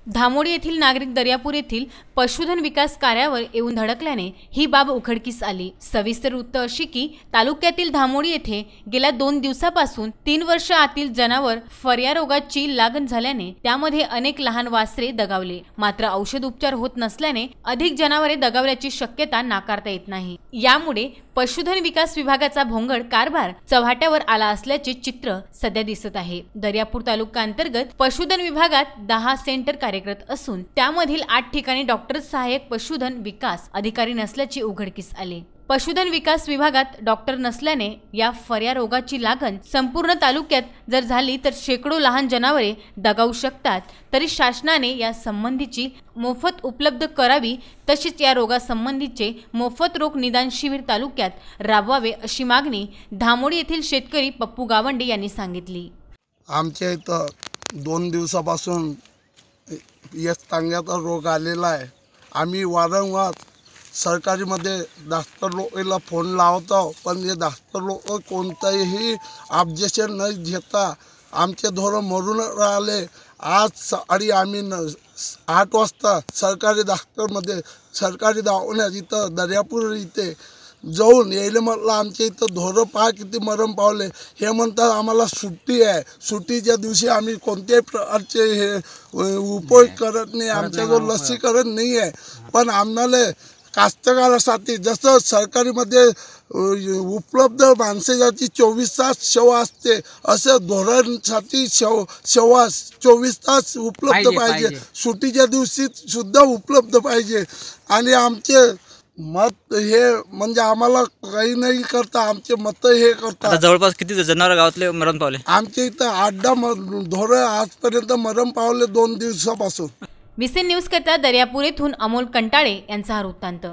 धामोडी येथील नागरिक दर्यापूर येथील पशुधन विकास कार्यावर येऊन धडकल्याने ही बाब उघडकीस आली। सविस्तर वृत्त अशी की तालुक्यातील धामोडी येथे गेल्या 2 दिवसापासून 3 वर्ष आतील जनावर फर्या रोगाची लागण झाल्याने त्यामध्ये अनेक लहान वासरे दगावले। मात्र औषध उपचार होत नसल्याने अधिक जनावरे दगावल्याची शक्यता नाकारता येत नाही। यामुळे पशुधन विकास विभागाचा भोंगळ कारभार चव्हाट्यावर आला असल्याचे चित्र सध्या दिसत आहे। दर्यापूर तालुका अंतर्गत पशुधन विभागात 10 सेंटर कार्यरत असून त्यामधील 8 ठिकाणी डॉक्टर सहाय्यक पशुधन विकास अधिकारी नसल्याचे उघडकीस आले। पशुधन विकास विभागात डॉक्टर नसल्याने या फर्या रोगाची लागण संपूर्ण तालुक्यात जर झाली तर शेकडो लहान जनावरे दगावू शकतात। तरी शासनाने या संबंधीची मोफत उपलब्ध करावी, तसेच या रोगासंबंधीचे मोफत रोग निदान शिबिर तालुक्यात राबवावे अशी मागणी धामोडी येथील शेतकरी पप्पू गावंडे यांनी सांगितली। आमच्या इथं 2 दिवसापासून एक टांग्याचा रोग आलेला आहे। आम्ही वारंवार सरकारीमध्ये डॉक्टर लोकांना फोन लावतो, पण हे डॉक्टर लोक कोणतेही ऑब्जेक्शन न घेता आमचे ढोरं मरून राहिले। आज सकाळी आम्ही 8 वाजता सरकारी डॉक्टरमध्ये सरकारी दवाखान्यात इथं दर्यापूर इथे जाऊन यायला म्हटलं आमच्या इथं ढोरं पहा किती मरण पावले। हे म्हणतात आम्हाला सुट्टी आहे, सुट्टीच्या दिवशी आम्ही कोणत्याही प्रकारचे हे उपयोग करत नाही, आमच्याजवळ लसीकरण नाही आहे। पण आम्हाला कास्तकारासाठी जसं सरकारीमध्ये उपलब्ध माणसाची 24 तास सेवा असते, असं ढोरांसाठी सेवा 24 तास उपलब्ध पाहिजे। सुट्टीच्या दिवशी सुद्धा उपलब्ध पाहिजे। आणि आमचे मत हे म्हणजे आम्हाला काही नाही करता, आमचे मत हे करतात। जवळपास किती जनावर गावातले मरण पावले? आमच्या इथं 8-10 ढोरं आजपर्यंत मरण पावले 2 दिवसापासून। विसेन न्यूज करता दर्यापूर येथून अमोल कंटाळे यांचा हा वृत्तांत।